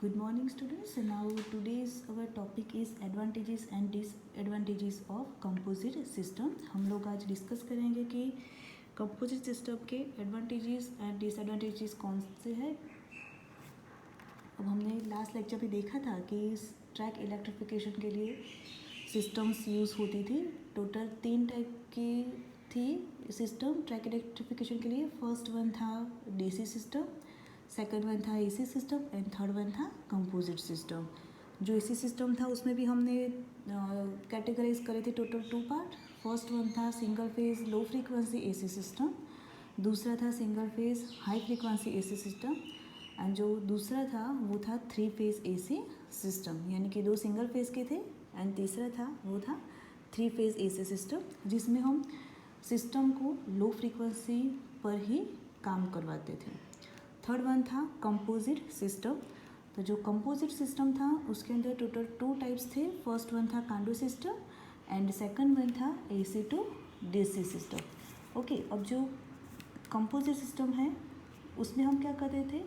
Good morning students. So now today's our topic is advantages and disadvantages of composite system. हम लोग आज discuss करेंगे कि composite system के एडवांटेजेस एंड डिसएडवांटेजेस कौन से हैं. अब हमने लास्ट लेक्चर में देखा था कि ट्रैक इलेक्ट्रिफिकेशन के लिए सिस्टम्स यूज़ होती थी. टोटल 3 टाइप की थी सिस्टम ट्रैक इलेक्ट्रिफिकेशन के लिए. फर्स्ट वन था डीसी सिस्टम, सेकंड वन था AC system and third one था कंपोजिट सिस्टम. जो एसी सिस्टम था उसमें भी हमने कैटेगराइज करे थे टोटल 2 पार्ट. फर्स्ट वन था single phase low frequency AC system, दूसरा था single phase high frequency AC system and जो दूसरा था वो था 3 फेज एसी सिस्टम. यानी कि 2 सिंगल फेज के थे एंड तीसरा था वो था 3 फेज एसी सिस्टम, जिसमें हम सिस्टम को लो फ्रीक्वेंसी पर ही काम करवाते थे. थर्ड वन था कंपोजिट सिस्टम. तो जो कंपोजिट सिस्टम था उसके अंदर टोटल 2 टाइप्स थे. फर्स्ट वन था Kando system and second one था AC to DC system. Okay, अब जो कंपोजिट सिस्टम है उसमें हम क्या करते थे,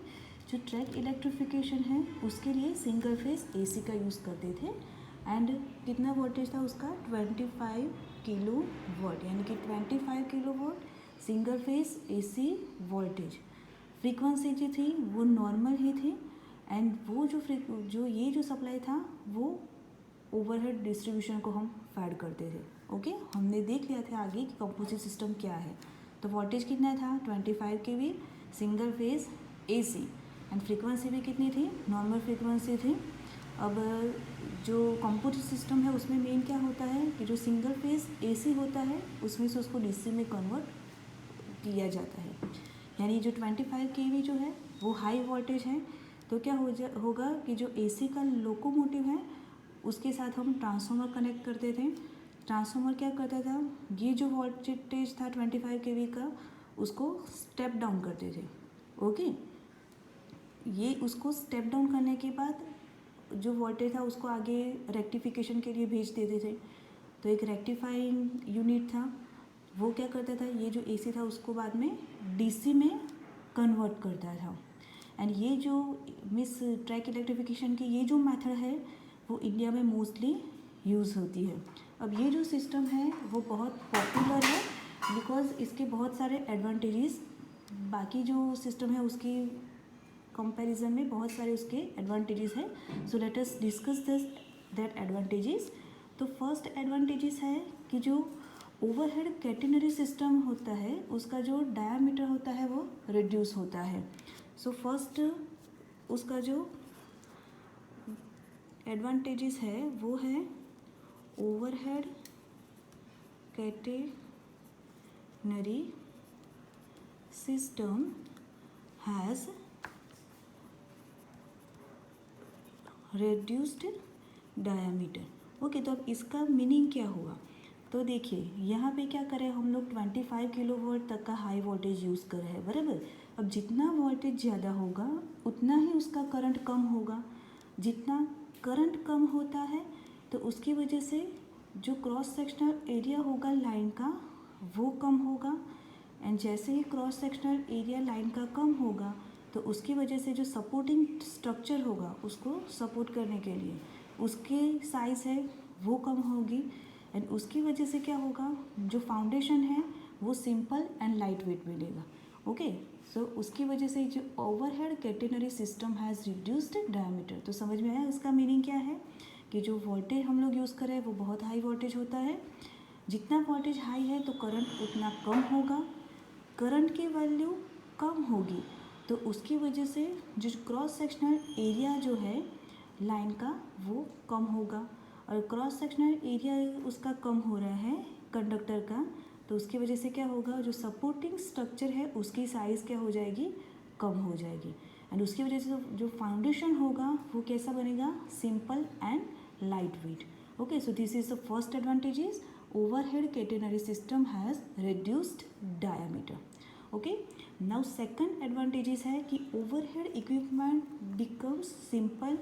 जो ट्रैक इलेक्ट्रिफिकेशन है उसके लिए सिंगल फेज एसी का यूज़ करते थे एंड कितना वोल्टेज था उसका 25 किलो वोल्ट, यानी कि 25 kilo volt single phase AC voltage. Frequency जो थी वो नॉर्मल ही थी एंड वो जो ये जो सप्लाई था वो ओवरहेड डिस्ट्रीब्यूशन को हम फैड करते थे. ओके, हमने देख लिया था आगे कि कंपोजिट सिस्टम क्या है. तो वोल्टेज कितना था 25 kV single phase AC and frequency भी कितनी थी, नॉर्मल फ्रीक्वेंसी थी. अब जो कंपोजिट सिस्टम है उसमें मेन क्या होता है कि जो सिंगल फेज एसी होता है उसमें से उसको डीसी में कन्वर्ट किया जाता है. यानी जो 25 kV जो है वो हाई वोल्टेज है. तो क्या होगा कि जो एसी का लोकोमोटिव है उसके साथ हम ट्रांसफार्मर कनेक्ट करते थे. ट्रांसफार्मर क्या करता था, ये जो वोल्टेज था 25 kV का उसको स्टेप डाउन करते थे. ओके, ये उसको स्टेप डाउन करने के बाद जो वोल्टेज था उसको आगे रेक्टिफिकेशन के लिए भेज देते थे. तो एक रेक्टिफाइंग यूनिट था वो क्या करता था, ये जो एसी था उसको बाद में डीसी में कन्वर्ट करता था. एंड ये जो मिस ट्रैक इलेक्ट्रिफिकेशन की ये जो मेथड है वो इंडिया में मोस्टली यूज़ होती है. अब ये जो सिस्टम है वो बहुत पॉपुलर है बिकॉज इसके बहुत सारे एडवांटेजेस बाकी जो सिस्टम है उसकी कंपैरिजन में बहुत सारे उसके एडवांटेजेस हैं. So let us discuss this that advantages. तो फर्स्ट एडवांटेजेस है कि जो ओवरहेड कैटेनरी सिस्टम होता है उसका जो डायामीटर होता है वो रिड्यूस होता है. सो फर्स्ट उसका जो एडवांटेजेस है वो है overhead catenary system has reduced diameter. Okay, तो अब इसका मीनिंग क्या हुआ. तो देखिए यहाँ पे क्या करें हम लोग 25 किलो वोल्ट तक का हाई वोल्टेज यूज़ कर रहे हैं, बराबर. अब जितना वोल्टेज ज़्यादा होगा उतना ही उसका करंट कम होगा. जितना करंट कम होता है तो उसकी वजह से जो क्रॉस सेक्शनल एरिया होगा लाइन का वो कम होगा एंड जैसे ही क्रॉस सेक्शनल एरिया लाइन का कम होगा तो उसकी वजह से जो सपोर्टिंग स्ट्रक्चर होगा उसको सपोर्ट करने के लिए उसकी साइज़ है वो कम होगी एंड उसकी वजह से क्या होगा, जो फाउंडेशन है वो सिंपल एंड लाइट वेट मिलेगा. ओके, सो उसकी वजह से जो overhead catenary system has reduced diameter. तो समझ में आया इसका मीनिंग क्या है कि जो वोल्टेज हम लोग यूज़ करें वो बहुत हाई वोल्टेज होता है. जितना वोल्टेज हाई है तो करंट उतना कम होगा. करंट की वैल्यू कम होगी तो उसकी वजह से जो क्रॉस सेक्शनल एरिया जो है लाइन का वो कम होगा और क्रॉस सेक्शनल एरिया उसका कम हो रहा है कंडक्टर का तो उसकी वजह से क्या होगा, जो सपोर्टिंग स्ट्रक्चर है उसकी साइज़ क्या हो जाएगी, कम हो जाएगी एंड उसकी वजह से जो फाउंडेशन होगा वो कैसा बनेगा, simple and light weight. Okay, so this is the first advantages, overhead catenary system has reduced diameter. Okay, now second advantages है कि overhead equipment becomes simple,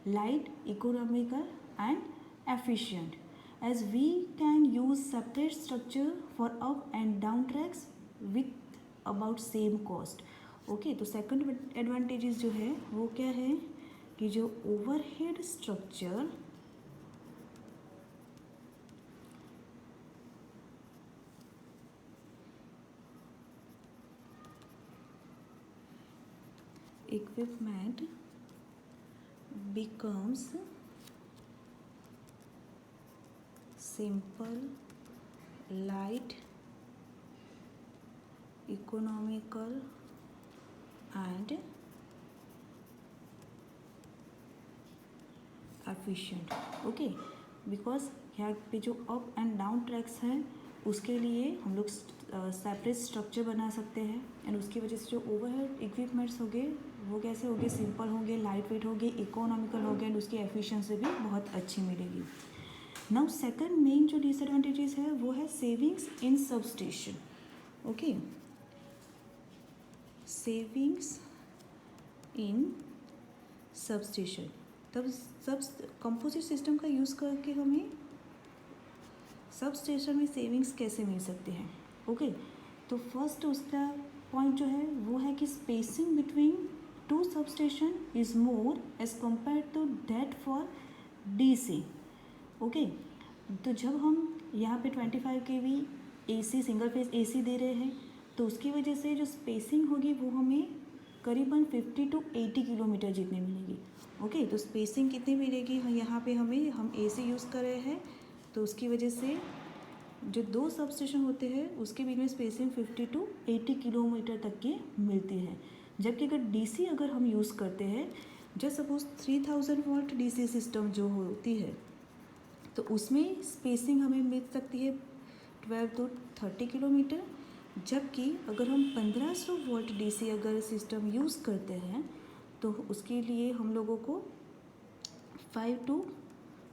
light, economical and efficient as we can use separate structure for up and down tracks with about same cost. Okay, तो second advantages जो है वो क्या है कि जो overhead structure equipment becomes simple, light, economical and efficient. Okay, because यहाँ पे जो अप एंड डाउन ट्रैक्स हैं उसके लिए हम लोग सेपरेट स्ट्रक्चर बना सकते हैं एंड उसकी वजह से जो ओवरहेड इक्विपमेंट्स होंगे वो कैसे होंगे, सिंपल होंगे, लाइट वेट होंगे, इकोनॉमिकल होंगे एंड उसकी एफिशिएंसी भी बहुत अच्छी मिलेगी. नाउ सेकंड मेन जो डिसएडवांटेजेस है वो है savings in substation. Okay, savings in substation. तब सब कंपोजिट सिस्टम का यूज़ करके हमें सब स्टेशन में सेविंग्स कैसे मिल सकते हैं. ओके, तो फर्स्ट उसका पॉइंट जो है वो है कि spacing between two sub station is more as compare to that for DC. Okay, तो जब हम यहाँ पे 25 kV AC single phase AC दे रहे हैं तो उसकी वजह से जो स्पेसिंग होगी वो हमें करीबन 50 to 80 किलोमीटर जितनी मिलेगी. ओके, तो स्पेसिंग कितनी मिलेगी, यहाँ पे हम AC यूज़ कर रहे हैं तो उसकी वजह से जो दो सब स्टेशन होते हैं उसके बीच में स्पेसिंग 50 to 80 किलोमीटर तक की मिलती है. जबकि अगर DC अगर हम यूज़ करते हैं, just suppose 3000 volt DC system जो होती है तो उसमें स्पेसिंग हमें मिल सकती है 12 to 30 किलोमीटर. जबकि अगर हम 1500 वोल्ट DC अगर सिस्टम यूज़ करते हैं तो उसके लिए हम लोगों को 5 to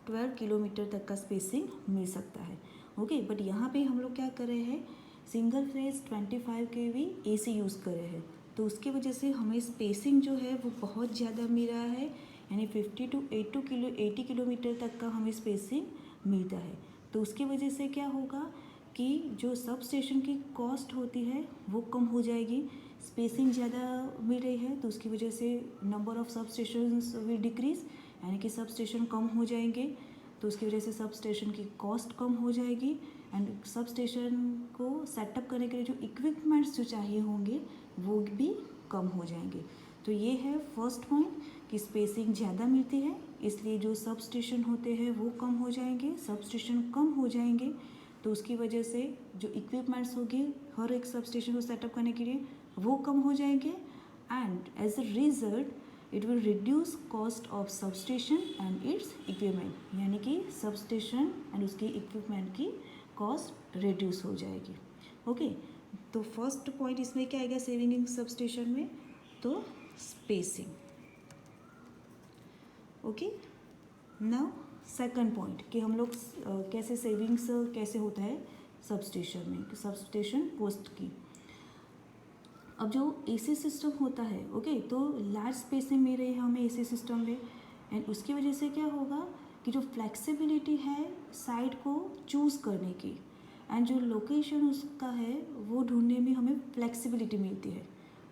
12 किलोमीटर तक का स्पेसिंग मिल सकता है. ओके, बट यहाँ पे हम लोग क्या कर रहे हैं, single phase 25 kV AC use कर रहे हैं तो उसकी वजह से हमें स्पेसिंग जो है वो बहुत ज़्यादा मिल रहा है, यानी 50 to 80 किलोमीटर तक का हमें स्पेसिंग मिलता है. तो उसकी वजह से क्या होगा कि जो सब स्टेशन की कॉस्ट होती है वो कम हो जाएगी. स्पेसिंग ज़्यादा मिल रही है तो उसकी वजह से number of sub station will decrease, यानी कि सब स्टेशन कम हो जाएंगे तो उसकी वजह से सब स्टेशन की कॉस्ट कम हो जाएगी एंड सब स्टेशन को सेटअप करने के लिए जो इक्विपमेंट्स जो चाहिए होंगे वो भी कम हो जाएंगे. तो ये है फर्स्ट पॉइंट कि स्पेसिंग ज़्यादा मिलती है इसलिए जो सब स्टेशन होते हैं वो कम हो जाएंगे. सब स्टेशन कम हो जाएंगे तो उसकी वजह से जो इक्विपमेंट्स होंगे हर एक सब स्टेशन को सेटअप करने के लिए वो कम हो जाएंगे and as a result it will reduce cost of sub station and its equipment, यानी कि सब स्टेशन एंड उसकी इक्विपमेंट की कॉस्ट रिड्यूस हो जाएगी. ओके, तो फर्स्ट पॉइंट इसमें क्या आएगा सेविंग इन सब स्टेशन में, तो spacing. Okay, now second point कि हम लोग कैसे सेविंग्स कैसे होता है सब स्टेशन में, सब स्टेशन पोस्ट की. अब जो AC सिस्टम होता है, ओके, तो लार्ज स्पेसिंग मिल रही है हमें AC सिस्टम में एंड उसकी वजह से क्या होगा कि जो फ्लेक्सिबिलिटी है साइट को चूज़ करने की एंड जो लोकेशन उसका है वो ढूंढने में हमें फ्लेक्सिबिलिटी मिलती है.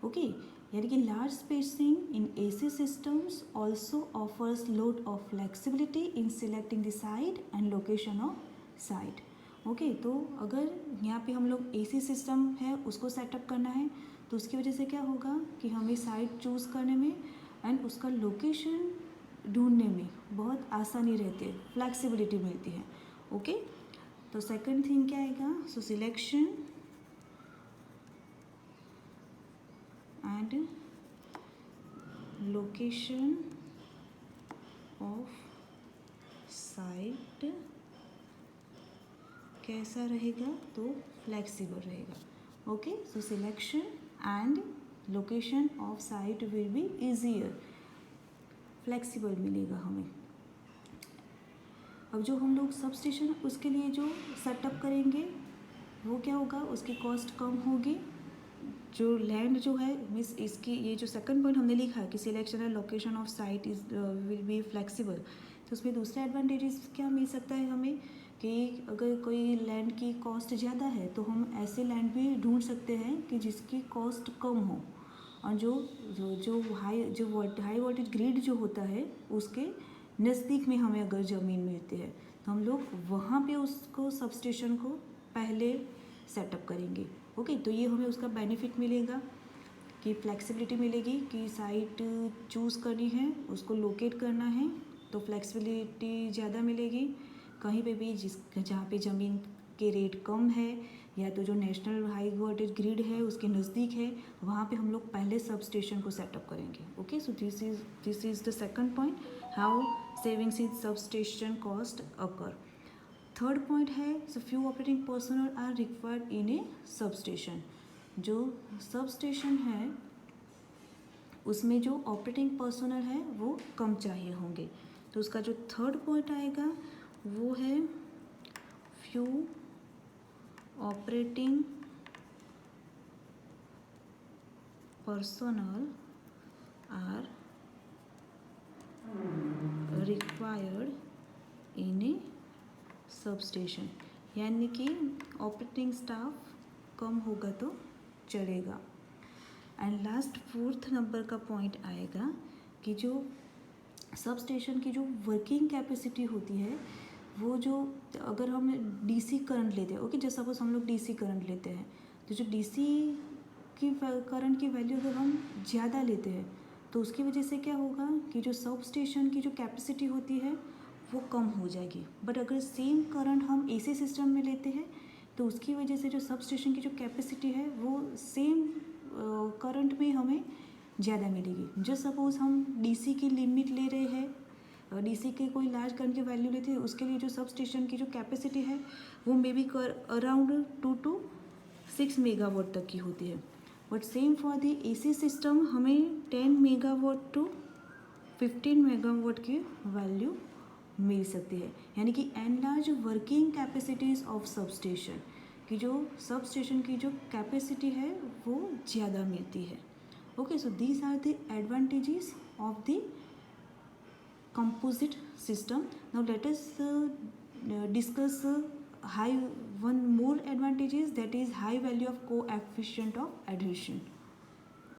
ओके, यानी कि large spacing in AC systems also offers load of flexibility in selecting the site and location of site. Okay, तो अगर यहाँ पे हम लोग AC सिस्टम है उसको सेटअप करना है तो उसकी वजह से क्या होगा कि हमें साइट चूज़ करने में एंड उसका लोकेशन ढूंढने में बहुत आसानी रहती है, फ्लेक्सिबिलिटी मिलती है. ओके, तो सेकंड थिंग क्या आएगा, so selection and location of site कैसा रहेगा, तो फ्लेक्सिबल रहेगा. Okay, so selection and location of site will be easier, flexible मिलेगा हमें. अब जो हम लोग सब स्टेशन उसके लिए जो सेटअप करेंगे वो क्या होगा, उसकी कॉस्ट कम होगी. जो लैंड जो है मीन्स इसकी ये जो सेकंड पॉइंट हमने लिखा है कि selection and location of site is will be flexible, तो उसमें दूसरा एडवांटेजेस क्या मिल सकता है हमें कि अगर कोई लैंड की कॉस्ट ज़्यादा है तो हम ऐसे लैंड भी ढूंढ सकते हैं कि जिसकी कॉस्ट कम हो. और जो हाई वोल्टेज ग्रिड जो होता है उसके नज़दीक में हमें अगर ज़मीन मिलती है तो हम लोग वहाँ पे उसको सबस्टेशन को पहले सेटअप करेंगे। ओके, तो ये हमें उसका बेनिफिट मिलेगा कि फ्लेक्सिबिलिटी मिलेगी कि साइट चूज़ करनी है, उसको लोकेट करना है तो फ्लेक्सिबिलिटी ज़्यादा मिलेगी। कहीं पे भी जहाँ पे ज़मीन के रेट कम है या तो जो नेशनल हाई वोल्टेज ग्रिड है उसके नज़दीक है, वहाँ पे हम लोग पहले सब स्टेशन को सेटअप करेंगे। Okay, so this is the second point, how savings in substation cost occur. Third point है, so few operating personal are required in a sub station. जो सब स्टेशन है उसमें जो operating personal है वो कम चाहिए होंगे। तो उसका जो थर्ड पॉइंट आएगा वो है few operating personal are required in a सब स्टेशन, यानी कि ऑपरेटिंग स्टाफ कम होगा तो चलेगा। एंड लास्ट फोर्थ नंबर का पॉइंट आएगा कि जो सब स्टेशन की जो वर्किंग कैपेसिटी होती है वो जो अगर हम डीसी करंट लेते हैं, ओके, जैसे सपोज हम लोग डीसी करंट लेते हैं तो जो डीसी की करंट की वैल्यू अगर हम ज़्यादा लेते हैं तो उसकी वजह से क्या होगा कि जो सब स्टेशन की जो कैपेसिटी होती है वो कम हो जाएगी। बट अगर सेम करंट हम एसी सिस्टम में लेते हैं तो उसकी वजह से जो सब स्टेशन की जो कैपेसिटी है वो सेम करंट में हमें ज़्यादा मिलेगी। जस्ट सपोज हम डीसी की लिमिट ले रहे हैं, डीसी के कोई लार्ज करंट की वैल्यू लेते हैं, उसके लिए जो सब स्टेशन की जो कैपेसिटी है वो may be around 2 to 6 megawatt तक की होती है। But same for the AC system हमें 10 मेगावाट टू 15 मेगावाट की वैल्यू मिल सकती है। यानी कि enlarge working capacities of sub station की जो सब स्टेशन की जो कैपेसिटी है वो ज़्यादा मिलती है। Okay, so these are the advantages of the composite system. Now let us discuss one more advantages, that is high value of coefficient of adhesion.